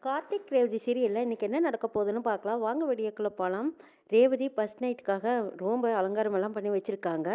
கார்த்திக் ரேவதி சீரியல்ல இன்னைக்கு என்ன நடக்க போகுதுன்னு பார்க்கலாம். வாங்க வீடியோக்குள்ள போகலாம். ரேவதி ஃபர்ஸ்ட் நைட்டுக்காக ரொம்ப அலங்காரம் எல்லாம் பண்ணி வச்சிருக்காங்க.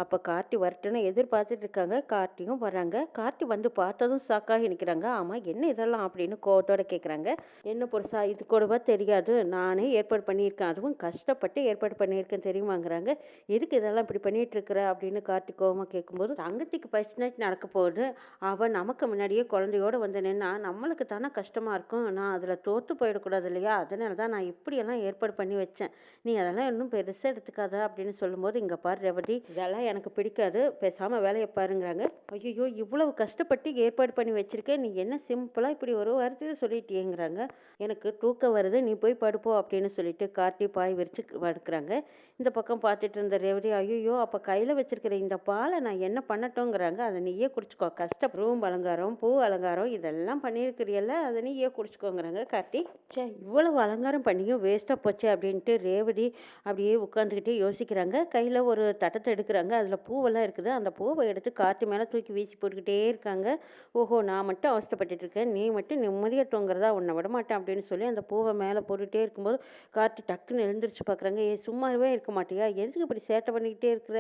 அப்போ கார்த்தி வரட்டுன்னு எதிர்பார்த்துட்டு இருக்காங்க. கார்த்தியும் வராங்க. கார்த்தி வந்து பார்த்ததும் ஷாக்காகி நிற்கிறாங்க. ஆமாம், என்ன இதெல்லாம் அப்படின்னு கோவத்தோட கேட்குறாங்க. என்ன புருஷா, இது கூடவா தெரியாது? நானே ஏற்பாடு பண்ணியிருக்கேன், அதுவும் கஷ்டப்பட்டு ஏற்பாடு பண்ணியிருக்கேன் தெரியுமாங்கிறாங்க. எதுக்கு இதெல்லாம் இப்படி பண்ணிட்டு இருக்கிற அப்படின்னு கார்த்தி கோவமாக கேட்கும்போது, தங்கச்சிக்கு ஃபர்ஸ்ட் நைட் நடக்க போகுது, அவள் நமக்கு முன்னாடியே குழந்தையோட வந்து நின்னா நம்மளுக்கு தானே கஷ்டமாக இருக்கும். நான் அதில் தோற்று போயிடக்கூடாது இல்லையா? அதனால தான் நான் இப்படியெல்லாம் ஏற்பாடு பண்ணி வச்சேன். நீ அதெல்லாம் இன்னும் பெருசாக எடுத்துக்காத அப்படின்னு சொல்லும்போது, இங்கே பாரு ரேவதி, இதெல்லாம் எனக்கு பிடிக்காது, பேசாமல் வேலையை பாருங்கிறாங்க. ஐயோ, இவ்வளவு கஷ்டப்பட்டு ஏற்பாடு பண்ணி வச்சிருக்கேன், நீ என்ன சிம்பிளாக இப்படி ஒரு வார்த்தையில் சொல்லிட்டேங்கிறாங்க. எனக்கு தூக்கம் வருது, நீ போய் படுப்போ அப்படின்னு சொல்லிட்டு கார்த்தி பாய் விரிச்சு படுக்கிறாங்க. இந்த பக்கம் பார்த்துட்டு இருந்த ரேவதி, ஐயோ அப்போ கையில் வச்சிருக்கிற இந்த பாலை நான் என்ன பண்ணட்டோங்கிறாங்க. அதை நீயே குடிச்சுக்கோ, கஷ்டம் ரூம் அலங்காரம் பூ அலங்காரம் இதெல்லாம் பண்ணியிருக்கிறியல்ல, அதை நீயே குடிச்சுக்கோங்கிறாங்க கார்த்தி. சே, இவ்வளவு அலங்காரம் பண்ணியும் வேஸ்ட்டாக போச்சு அப்படின்ட்டு ரேவதி அப்படியே உட்காந்துக்கிட்டே யோசிக்கிறாங்க. கையில் ஒரு தட்டத்தை எடுக்கிறாங்க, அதில் பூவெல்லாம் இருக்குது. அந்த பூவை எடுத்து கார்த்தி மேலே தூக்கி வீசி போட்டுக்கிட்டே இருக்காங்க. ஓஹோ, நான் மட்டும் அவஸ்தைப்பட்டுட்டு இருக்கேன், நீ மட்டும் நிம்மதியாக தூங்குறதா, உன்னை விட மாட்டேன் அப்படின்னு சொல்லி அந்த பூவை மேலே போட்டுகிட்டே இருக்கும்போது கார்த்தி டக்குன்னு எழுந்திரிச்சு பார்க்குறாங்க. ஏ, சும்மாவே இருக்க மாட்டியா? எதுக்கு இப்படி சேட்டை பண்ணிக்கிட்டே இருக்கிற?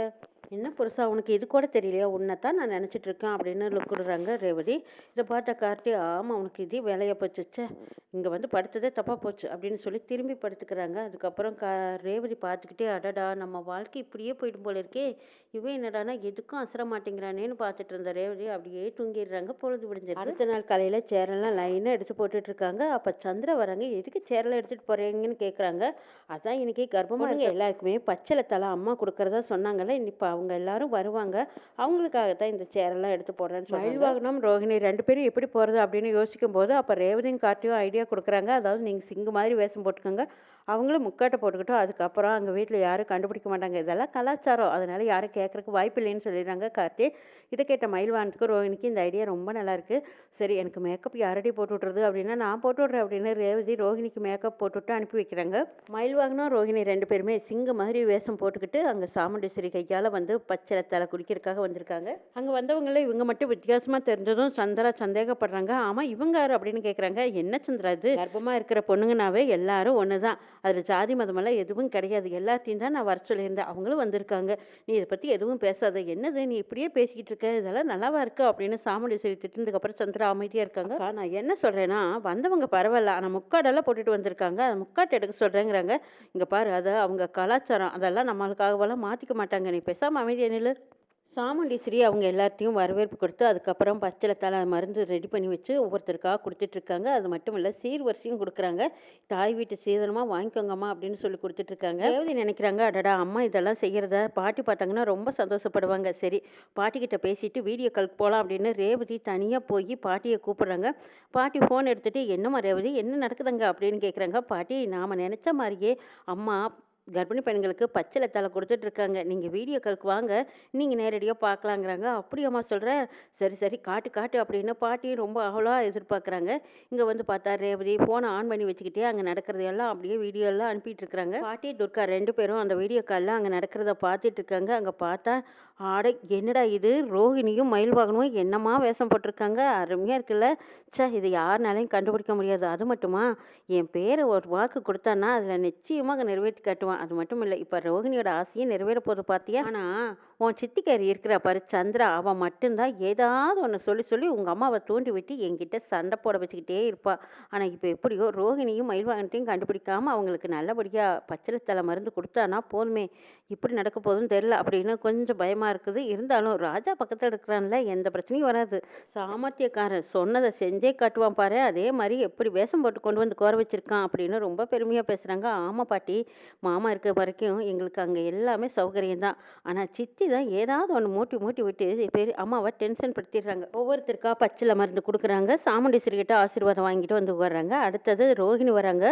என்ன புருஷா, உனக்கு இது கூட தெரியலையா? உன்னை தான் நான் நினச்சிட்டு இருக்கேன் அப்படின்னு லுக்குடுறாங்க ரேவதி. இதை பார்த்த கார்த்தி, ஆமாம் உனக்கு இதே வேலையாக போச்சுச்சே, இங்கே வந்து படுத்ததே தப்பாக போச்சு அப்படின்னு சொல்லி திரும்பி படுத்துக்கிறாங்க. அதுக்கப்புறம் ரேவதி பார்த்துக்கிட்டே, அடடா நம்ம வாழ்க்கை இப்படியே போயிடும் போல இருக்கே, இவன் என்னடானா எதுக்கும் அசர மாட்டேங்கிறானேன்னு பார்த்துட்டு இருந்த ரேவதி அப்படியே தூங்கிடுறாங்க. பொழுது விடிஞ்சது. அடுத்த நாள் காலையில் சேரெல்லாம் லைனாக எடுத்து போட்டுட்டு இருக்காங்க. அப்போ சந்திரா வராங்க. எதுக்கு சேரெல்லாம் எடுத்துகிட்டு போகிறீங்கன்னு கேட்குறாங்க. அதான் இன்னைக்கு கர்ப்பமாக இருக்க எல்லாருக்குமே பச்சளை தலை அம்மா கொடுக்குறதா சொன்னாங்கல்ல, இப்போ அவங்க எல்லாரும் வருவாங்க, அவங்களுக்காக தான் இந்த சேரெல்லாம் எடுத்து போடுறேன்னு சொல்லி மயில்வாகனம் ரோஹிணி 2 பேரும் எப்படி போகிறது அப்படின்னு யோசிக்கும் போது, அப்போ ரேவதியும் கார்த்தியும் ஐடியா கொடுக்குறாங்க. அதாவது நீங்கள் சிங்கு மாதிரி வேஷம் போட்டுக்கோங்க, அவங்களும் முக்காட்டை போட்டுக்கிட்டோம், அதுக்கப்புறம் அங்கே வீட்டில் யாரும் கண்டுபிடிக்க மாட்டாங்க, இதெல்லாம் கலாச்சாரம், அதனால யாரும் கேட்குறக்கு வாய்ப்பு இல்லைன்னு சொல்லிடுறாங்க கார்த்தி. இதை கேட்ட மயில்வாகனத்துக்கு ரோஹிணிக்கு இந்த ஐடியா ரொம்ப நல்லா இருக்கு. சரி, எனக்கு மேக்கப் யாரடி போட்டு விட்றது அப்படின்னா நான் போட்டு விட்றேன் அப்படின்னு ரேவதி ரோஹிணிக்கு மேக்கப் போட்டுவிட்டு அனுப்பி வைக்கிறாங்க. மயில்வாகனம் ரோஹிணி 2 பேருமே சிங்க மாதிரி வேஷம் போட்டுக்கிட்டு அங்கே சாமுண்டீஸ்வரி கையால் வந்து பச்சை தலை குடிக்கிறதுக்காக வந்திருக்காங்க. அங்கே வந்தவங்கள இவங்க மட்டும் வித்தியாசமாக தெரிஞ்சதும் சந்திரா சந்தேகப்படுறாங்க. ஆமாம், இவங்க யார் அப்படின்னு கேட்குறாங்க. என்ன சந்திரா, இது கர்ப்பமாக இருக்கிற பொண்ணுங்கனாவே எல்லாரும் ஒன்று தான், அதில் ஜாதி மதமெல்லாம் எதுவும் கிடையாது, எல்லாத்தையும் தான் நான் வர சொல்லியிருந்தேன், அவங்களும் வந்திருக்காங்க, நீ இதை பற்றி எதுவும் பேசாத. என்னது நீ இப்படியே பேசிக்கிட்டு இருக்க, இதெல்லாம் நல்லாவா இருக்கு அப்படின்னு சாமுண்டீஸ்வரி திட்டினதுக்கப்புறம் சந்திரா அமைதியாக இருக்காங்க. நான் என்ன சொல்கிறேன்னா, வந்தவங்க பரவாயில்ல, ஆனால் முக்காடெல்லாம் போட்டுட்டு வந்திருக்காங்க, அந்த முக்காட்டை எடுக்க சொல்கிறேங்கிறாங்க. இங்கே பாரு, அது அவங்க கலாச்சாரம், அதெல்லாம் நம்மளுக்காகவெல்லாம் மாற்றிக்க மாட்டாங்க, நீ பேசாமல் அமைதியாக நில்லு. சாமுண்டீஸ்வரி அவங்க எல்லாத்தையும் வரவேற்பு கொடுத்து அதுக்கப்புறம் பச்சளை தலை மருந்து ரெடி பண்ணி வச்சு ஒவ்வொருத்தருக்காக கொடுத்துட்ருக்காங்க. அது மட்டும் இல்லை, சீர்வரிசையும் கொடுக்குறாங்க. தாய் வீட்டு சீதனமாக வாங்கிக்கோங்கம்மா அப்படின்னு சொல்லி கொடுத்துட்ருக்காங்க. ரேவதி நினைக்கிறாங்க, அடடா அம்மா இதெல்லாம் செய்கிறத பாட்டி பார்த்தாங்கன்னா ரொம்ப சந்தோஷப்படுவாங்க. சரி, பாட்டிக்கிட்ட பேசிட்டு வீடியோ காலுக்கு போகலாம் அப்படின்னு ரேவதி தனியாக போய் பாட்டியை கூப்பிட்றாங்க. பாட்டி ஃபோன் எடுத்துகிட்டு, என்னம்மா ரேவதி, என்ன நடக்குதுங்க அப்படின்னு கேட்குறாங்க. பாட்டி, நாம் நினச்ச மாதிரியே அம்மா கர்ப்பிணி பெண்களுக்கு பச்சளை தலை கொடுத்துட்ருக்காங்க, நீங்கள் வீடியோ காலுக்கு வாங்க, நீங்கள் நேரடியாக பார்க்கலாங்கிறாங்க. அப்படியாம்மா சொல்கிற, சரி சரி காட்டு காட்டு அப்படின்னு பாட்டியும் ரொம்ப அவ்வளோவா எதிர்பார்க்குறாங்க. இங்கே வந்து பார்த்தா ரேவதி ஃபோனை ஆன் பண்ணி வச்சுக்கிட்டே அங்கே நடக்கிறதையெல்லாம் அப்படியே வீடியோலாம் அனுப்பிட்டு இருக்கிறாங்க. பாட்டி துர்கா 2 பேரும் அந்த வீடியோ காலில் அங்கே நடக்கிறத பார்த்துட்டு இருக்காங்க. அங்கே பார்த்தா, ஆட என்னடா இது, ரோஹிணியும் மயில்வாகனமும் என்னம்மா வேஷம் போட்டிருக்காங்க, அருமையாக இருக்குல்ல. ச்சே, இது யாருனாலையும் கண்டுபிடிக்க முடியாது. அது மட்டுமா, என் பேரை ஒரு வாக்கு கொடுத்தான்னா அதில் நிச்சயமாக நிறைவேற்றி காட்டுவான். அது மட்டும் இல்லை, இப்போ ரோஹிணியோட ஆசையும் நிறைவேற போகுது பார்த்தியா. ஆனால் உன் சித்திக்காரி இருக்கிற பாரு சந்திரா, அவன் மட்டும்தான் ஏதாவது ஒன்று சொல்லி சொல்லி உங்கள் அம்மாவை தூண்டி விட்டு என்கிட்ட சண்டை போட வச்சுக்கிட்டே இருப்பா. ஆனால் இப்போ எப்படியோ ரோஹிணியும் மயில்வாகனத்தையும் கண்டுபிடிக்காமல் அவங்களுக்கு நல்லபடியாக பச்சளை தலை மருந்து கொடுத்தானா போதுமே, இப்படி நடக்க போகுதுன்னு தெரில அப்படின்னு கொஞ்சம் பயமாக இருக்குது. இருந்தாலும் ராஜா பக்கத்தில் இருக்கிறான்ல, எந்த பிரச்சனையும் வராது. சாமர்த்தியக்காரன், சொன்னதை செஞ்சே காட்டுவான் பாரு. அதே மாதிரி எப்படி வேஷம் போட்டு கொண்டு வந்து கோர வச்சிருக்கான் அப்படின்னு ரொம்ப பெருமையாக பேசுகிறாங்க. ஆமாம் பாட்டி, மாமா இருக்க வரைக்கும் எங்களுக்கு அங்கே எல்லாமே சௌகரியம் தான். ஆனால் சித்தி தான் ஏதாவது ஒன்று மூட்டி மூட்டி விட்டு அம்மாவை டென்ஷன் படுத்திடுறாங்க. ஒவ்வொருத்தருக்கா பச்சிலை மருந்து கொடுக்குறாங்க. சாமுண்டீஸ்வரி கிட்ட ஆசீர்வாதம் வாங்கிட்டு வந்து வர்றாங்க. அடுத்தது ரோஹிணி வராங்க.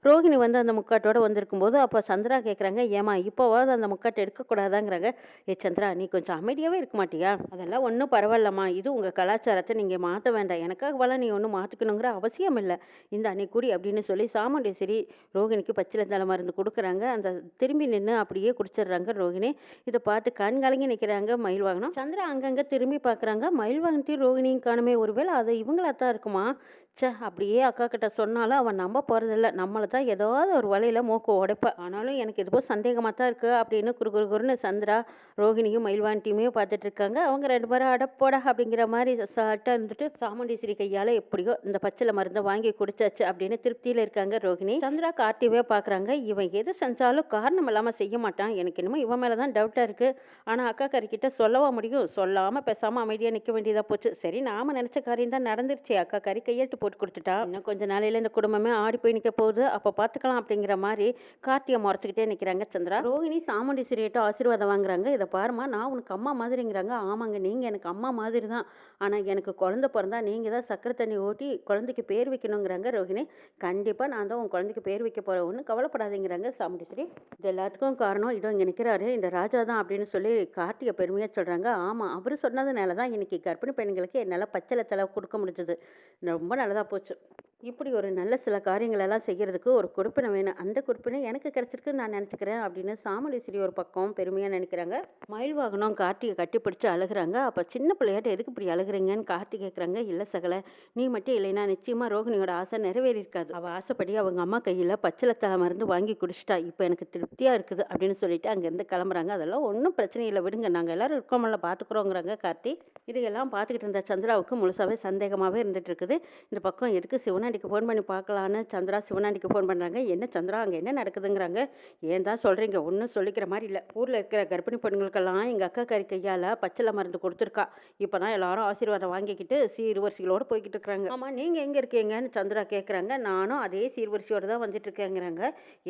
ரோஹிணி வந்து அந்த முக்காட்டோடு வந்திருக்கும் போது அப்போ சந்திரா கேட்குறாங்க, ஏமா இப்போவாவது அந்த முக்காட்டை எடுக்கக்கூடாதாங்கிறாங்க. ஏ சந்திரா, நீ கொஞ்சம் அமைதியாகவே இருக்க மாட்டியா? அதெல்லாம் ஒன்றும் பரவாயில்லம்மா, இது உங்கள் கலாச்சாரத்தை நீங்கள் மாற்ற வேண்டாம், எனக்காகவெல்லாம் நீ ஒன்றும் மாற்றிக்கணுங்கிற அவசியம் இல்லை, இந்த அன்னைக்கு கூடி அப்படின்னு சொல்லி சாமுண்டீஸ்வரி ரோஹிணிக்கு பச்சிலை தலை மருந்து கொடுக்குறாங்க. அந்த திரும்பி நின்று அப்படியே குடிச்சிடுறாங்க ரோஹிணி. இதை பார்த்து கண் கலங்கி நிற்கிறாங்க மயில்வாகனம். சந்திரா அங்கங்கே திரும்பி பார்க்குறாங்க. மயில்வாகனத்தையும் ரோஹிணியும் காணுமே, ஒருவேளை அது இவங்களா தான் இருக்குமா? அப்படியே அக்கா கிட்ட சொன்னாலும் அவன் நம்ப போறதில்ல. நம்மள தான் ஏதாவது ஒரு வழியில மூக்க உடைப்பா. ஆனாலும் எனக்கு என்னமோ சந்தேகமா தான் இருக்கு அப்படின்னு குறுகுறுன்னு சந்திரா, ரோகிணியும், மயில்வான்ட்டியுமே பார்த்துட்டு இருக்காங்க. அவங்க 2 பேரும் அட போடா அப்படிங்கிற மாரி அசால்ட்டா இருந்துட்டு, சாமுண்டீஸ்வரி கையால எப்படியோ இந்த பச்சிலை மருந்த வாங்கி குடிச்சாச்சு அப்படின்னு திருப்தியில இருக்காங்க ரோகிணி. சந்திரா கார்த்தியவே பார்க்குறாங்க. இவன் எது செஞ்சாலும் காரணம் இல்லாம செய்ய மாட்டான். எனக்கு என்னமோ இவன் மேல தான் டவுட்டா இருக்கு. ஆனா அக்காக்காரிக்கிட்ட சொல்லவா முடியும்? சொல்லாம பேசாம அமைதியா நிக்க வேண்டியதா போச்சு. சரி நாம நெனச்ச காரியம் தான் நடந்துருச்சே. அக்காக்காரி கையெழுத்து போட்டு குடுத்துட்டா. இன்னும் கொஞ்ச நாளையில இந்த குடும்பமே ஆடி போய் நிக்க போகுது. அப்ப பார்த்துக்கலாம் அப்படிங்கிற மாரி கார்த்திய மொறச்சுக்கிட்டே நிக்கிறாங்க சந்திரா. ரோகிணி சாமுண்டீஸ்வரிட்ட ஆசீர்வாதம் வாங்குறாங்க. இத பாரும்மா நான் உனக்கு அம்மா மாதிரிங்கிறாங்க. ஆமாங்க நீங்க எனக்கு அம்மா மாதிரி தான். ஆனா எனக்கு குழந்தை பொறந்தா நீங்க தான் சக்கரை தண்ணி ஊத்தி குழந்தைக்கு பேர் வைக்கணுங்கிறாங்க ரோகிணி. கண்டிப்பா நான் தான் உன் குழந்தைக்கு பேர் வைக்க போறேன். ஒண்ணும் கவலைப்படாதீங்கிறாங்க சாமுண்டீஸ்வரி. இது எல்லாத்துக்கும் காரணம் இதோ இங்க நிக்கிறாரு இந்த ராஜா தான் அப்படின்னு சொல்லி கார்த்திய பெருமையா சொல்றாங்க. ஆமா அவரு சொன்னதுனால தான் இன்னைக்கு கர்ப்பிணி பெண்களுக்கு என்னால பச்சிலை தலை கொடுக்க முடிஞ்சது. ரொம்ப நல்லதா போச்சு. இப்படி ஒரு நல்ல சில காரியங்கள் எல்லாம் செய்யறதுக்கு ஒரு கொடுப்பினை வேணும். அந்த கொடுப்பினை எனக்கு கிடைச்சிருக்குன்னு நான் நினைச்சுக்கிறேன் அப்படின்னு சாமுண்டீஸ்வரி ஒரு பக்கம் பெருமையா நினைக்கிறாங்க. மயில் வாகனம் கார்த்திகை கட்டிப்பிடிச்சு அழுகுறாங்க. அப்ப சின்ன பிள்ளையாட்ட எதுக்கு இப்படி அழுகுறீங்கன்னு கார்த்தி கேட்குறாங்க. இல்ல சகல நீ மட்டும் இல்லைன்னா நிச்சயமா ரோகிணியோட ஆசை நிறைவேறி இருக்காது. அவ ஆசைப்படி அவங்க அம்மா கையில பச்சிலை தலை மருந்து வாங்கி குடிச்சிட்டா. இப்ப எனக்கு திருப்தியா இருக்குது அப்படின்னு சொல்லிட்டு அங்கிருந்து கிளம்புறாங்க. அதெல்லாம் ஒன்றும் பிரச்சனை இல்லை விடுங்க நாங்க எல்லாரும் இருக்கோம்ல பாத்துக்கிறோங்கிறாங்க கார்த்தி. இதையெல்லாம் பார்த்துக்கிட்டு இருந்த சந்திராவுக்கு முழுசாவே சந்தேகமாவே இருந்துட்டு இருக்குது. இந்த பக்கம் எதுக்கு சிவனாண்டிக்கு ஃபோன் பண்ணி பார்க்கலான்னு சந்திரா சிவனாண்டிக்கு ஃபோன் பண்ணுறாங்க. என்ன சந்திரா அங்கே என்ன நடக்குதுங்கிறாங்க. ஏன் தான் சொல்கிறீங்க ஒன்றும் சொல்லிக்கிற மாதிரி இல்லை. ஊரில் இருக்கிற கர்ப்பிணி பெண்களுக்கெல்லாம் எங்கள் அக்கா கறி கையால் பச்சிலை மருந்து கொடுத்துருக்கா. இப்போ தான் எல்லாரும் ஆசீர்வாதம் வாங்கிக்கிட்டு சீர்வரிசைகளோடு போய்கிட்டு இருக்கிறாங்க. ஆமாம் நீங்கள் எங்கே இருக்கீங்கன்னு சந்திரா கேட்குறாங்க. நானும் அதே சீர்வரிசையோடு தான் வந்துட்டு இருக்கேங்கிறாங்க.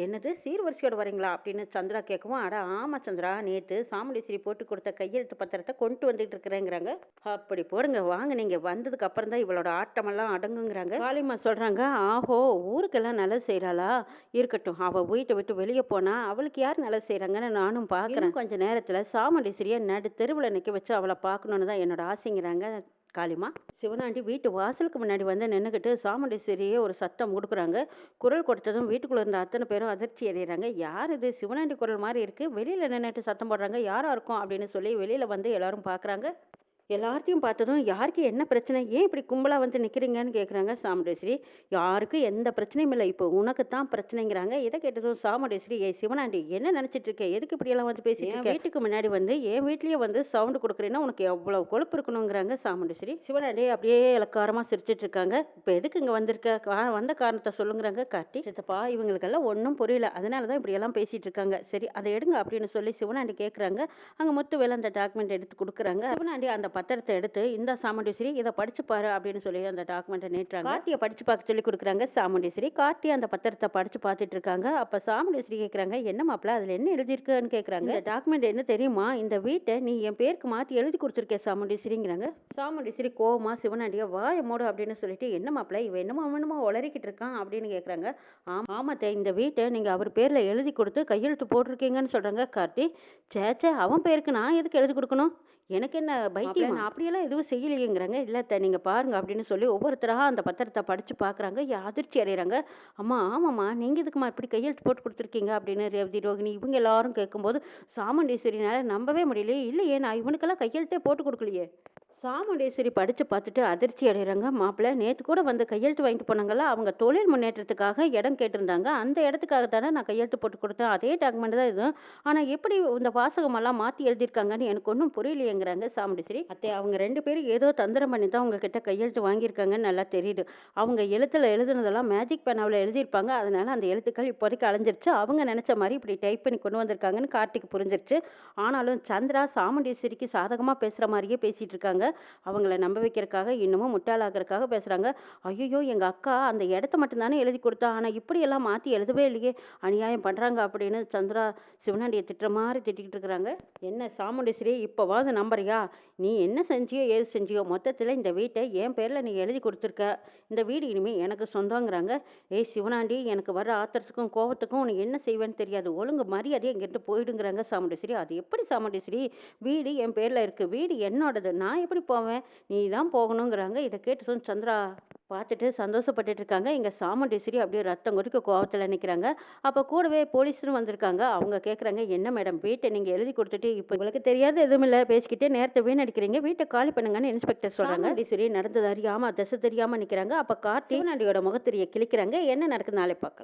என்னது சீர்வரிசையோடு வரீங்களா அப்படின்னு சந்திரா கேட்கவும், அட ஆமாம் சந்திரா நேற்று சாமுண்டீஸ்வரி போட்டு கொடுத்த கையெழுத்து பத்திரத்தை கொண்டு வந்துட்டு இருக்கிறேங்கிறாங்க. அப்படி போடுங்க வாங்க நீங்கள் வந்ததுக்கு அப்புறம் தான் இவளோட ஆட்டமெல்லாம் அடங்குங்கிறாங்க. காளிமா சொல்கிறாங்க. ஆஹோ ஊருக்கெல்லாம் நல்லது செய்கிறாளா இருக்கட்டும். அவள் வீட்டை விட்டு வெளியே போனா அவளுக்கு யார் நல்லது செய்கிறாங்கன்னு நானும் பார்க்குறேன். கொஞ்ச நேரத்தில் சாமுண்டீஸ்வரியை நடு தெருவில் நிற்க வச்சு அவளை பார்க்கணுன்னு தான் என்னோட ஆசைங்கிறாங்க காளிமா. சிவனாண்டி வீட்டு வாசலுக்கு முன்னாடி வந்து நின்றுக்கிட்டு சாமுண்டீஸ்வரியே ஒரு சத்தம் கொடுக்குறாங்க. குரல் கொடுத்ததும் வீட்டுக்குள்ளே இருந்த அத்தனை பேரும் அதிர்ச்சி அடைகிறாங்க. யார் இது சிவனாண்டி குரல் மாதிரி இருக்குது வெளியில் நின்றுட்டு சத்தம் போடுறாங்க யாராக இருக்கும் அப்படின்னு சொல்லி வெளியில் வந்து எல்லாரும் பார்க்குறாங்க. எல்லார்த்தையும் பார்த்ததும் யாருக்கு என்ன பிரச்சனை ஏன் இப்படி கும்பலாக வந்து நிற்கிறீங்கன்னு கேட்குறாங்க சாமுண்டேஸ்வரி. யாருக்கும் எந்த பிரச்சனையும் இல்லை இப்போ உனக்கு தான் பிரச்சனைங்கிறாங்க. இதை கேட்டதும் சாமுண்டேஸ்வரி ஏய் சிவனாண்டி என்ன நினச்சிட்டு இருக்க எதுக்கு இப்படியெல்லாம் வந்து பேசிட்டு இருக்க வீட்டுக்கு முன்னாடி வந்து என் வீட்லேயே வந்து சவுண்டு கொடுக்குறேன்னா உனக்கு எவ்வளோ கொழுப்பு இருக்கணுங்கிறாங்க சாமுண்டேஸ்வரி. சிவனாண்டி அப்படியே இலக்காரமாக சிரிச்சிட்டு இருக்காங்க. இப்போ எதுக்கு இங்கே வந்திருக்க வந்த காரணத்தை சொல்லுங்கிறாங்க கார்த்தி. சித்தப்பா இவங்களுக்கெல்லாம் ஒன்றும் புரியல அதனால தான் இப்படியெல்லாம் பேசிட்டு இருக்காங்க. சரி அதை எடுங்க அப்படின்னு சொல்லி சிவனாண்டி கேட்குறாங்க. அங்கே முத்து வேலை அந்த டாக்குமெண்ட் எடுத்து கொடுக்குறாங்க. சிவனாண்டி அந்த பத்திரத்தை எடுத்து இந்த சாமுண்டீஸ்வரி இதை படிச்சு பாரு அப்படின்னு சொல்லி அந்த டாக்குமெண்ட்டை நீட்டுறாங்க. கார்த்தியை படிச்சு பார்க்க சொல்லி கொடுக்குறாங்க சாமுண்டீஸ்வரி. கார்த்தி அந்த பத்திரத்தை படிச்சு பார்த்துட்டு இருக்காங்க. அப்ப சாமுண்டீஸ்வரி கேட்குறாங்க என்ன மாப்பிள்ள அதுல என்ன எழுதியிருக்குன்னு கேட்குறாங்க. இந்த டாக்குமெண்ட் என்ன தெரியுமா இந்த வீட்டை நீ என் பேருக்கு மாற்றி எழுதி கொடுத்துருக்கேன் சாமுண்டீஸ்வரிங்கிறாங்க. சாமுண்டீஸ்வரி கோவமா சிவனாண்டியா வாய மூடு அப்படின்னு சொல்லிட்டு என்ன மாப்பிள்ள இவ என்னமோ அவனுமா உளறிக்கிட்டு இருக்கான் அப்படின்னு கேட்குறாங்க. ஆமாத்த இந்த வீட்டை நீங்க அவர் பேர்ல எழுதி கொடுத்து கையெழுத்து போட்டிருக்கீங்கன்னு சொல்றாங்க கார்த்தி. சேச்சே அவன் பேருக்கு நான் எதுக்கு எழுதி கொடுக்கணும் எனக்கு என்ன பைத்தியம் அப்படியெல்லாம் எதுவும் செய்யலையேங்கிறாங்க. இல்லத்த நீங்க பாருங்க அப்படின்னு சொல்லி ஒவ்வொருத்தராக அந்த பத்திரத்தை படிச்சு பார்க்குறாங்க. அதிர்ச்சி அடைகிறாங்க. அம்மா ஆமாம்மா நீங்க இதுக்குமா இப்படி கையெழுத்து போட்டு கொடுத்துருக்கீங்க அப்படின்னு ரேவதி ரோகிணி இவங்க எல்லாரும் கேட்கும்போது சாமுண்டீஸ்வரினால நம்பவே முடியலையே. இல்லையே நான் இவனுக்கெல்லாம் கையெழுத்தே போட்டு கொடுக்கலையே. சாமுண்டீஸ்வரி படித்து பார்த்துட்டு அதிர்ச்சி அடைகிறாங்க. மாப்பிள்ளை நேற்று கூட வந்து கையெழுத்து வாங்கிட்டு போனாங்களா அவங்க தொழில் முன்னேற்றத்துக்காக இடம் கேட்டிருந்தாங்க. அந்த இடத்துக்காக தானே நான் கையெழுத்து போட்டு கொடுத்தேன். அதே டாக்குமெண்ட் தான் இது. ஆனால் எப்படி இந்த வாசகமெல்லாம் மாற்றி எழுதியிருக்காங்கன்னு எனக்கு ஒன்றும் புரியலையேங்கிறாங்க சாமுண்டீஸ்வரி. அத்தை அவங்க 2 பேரும் ஏதோ தந்திரம் பண்ணி தான் உங்ககிட்ட கையெழுத்து வாங்கியிருக்காங்கன்னு நல்லா தெரியுது. அவங்க எழுத்தில் எழுதுனதெல்லாம் மேஜிக் பெனாவில் எழுதியிருப்பாங்க. அதனால அந்த எழுத்துக்கள் இப்போதைக்கு அலைஞ்சிருச்சு. அவங்க நினச்ச மாதிரி இப்படி டைப் பண்ணி கொண்டு வந்திருக்காங்கன்னு கார்த்திக் புரிஞ்சிருச்சு. ஆனாலும் சந்திரா சாமுண்டீஸ்வரிக்கு சாதகமாக பேசுகிற மாதிரியே பேசிகிட்டு இருக்காங்க. அவங்கள நம்ப வைக்கிறதுக்காக இன்னமும் முட்டாளாக்குறதுக்காக பேசுறாங்க. ஐயோ எங்க அக்கா அந்த இடத்த மட்டும் தானே எழுதி கொடுத்தா ஆனா இப்படி எல்லாம் மாத்தி எழுதவே இல்லையே அநியாயம் பண்றாங்க அப்படின்னு சந்திரா சிவனாண்டியை திட்டுற மாதிரி திட்டிக்கிட்டு இருக்கிறாங்க. என்ன சாமுண்டீஸ்வரி இப்போவாது நம்புறியா நீ என்ன செஞ்சியோ ஏது செஞ்சியோ மொத்தத்தில் இந்த வீட்டை என் பேரில் நீ எழுதி கொடுத்துருக்க. இந்த வீடு இனிமேல் எனக்கு சொந்தங்கிறாங்க. ஏய் சிவனாண்டி எனக்கு வர ஆத்திரத்துக்கும் கோவத்துக்கும் உனக்கு என்ன செய்வேன்னு தெரியாது ஒழுங்கு மரியாதையை இங்கிட்டு போயிடுங்கிறாங்க சாமுண்டீஸ்வரி. அது எப்படி சாமுண்டீஸ்வரி வீடு என் பேரில் இருக்குது வீடு என்னோடது நான் எப்படி போவேன் நீ தான் போகணுங்கிறாங்க. இதை கேட்டு சந்திரா பார்த்துட்டு சந்தோஷப்பட்டுட்டு இருக்காங்க. இங்க சாமுண்டீஸ்வரி அப்படியே ரத்தம் கொதிக்க கோவத்துல நிக்கிறாங்க. அப்ப கூடவே போலீஸும் வந்திருக்காங்க. அவங்க கேட்குறாங்க, "என்ன மேடம் வீட்ட நீங்க எழுதி குடுத்துட்டு, இப்ப உங்களுக்கு தெரியாத எதுவும் இல்ல. பேசிக்கிட்டே நேரத்த வீணடிக்கிறீங்க. வீட்ட காலி பண்ணுங்கன்னு" இன்ஸ்பெக்டர் சொல்றாங்க. சாமுண்டீஸ்வரி நடந்தது அறியாம, திசை தெரியாம நிக்கிறாங்க. அப்ப கார்த்தி சிவனாண்டியோட முகத்திரிய கிழிக்கிறாங்க. என்ன நடக்குது நாளை பார்க்கலாம்.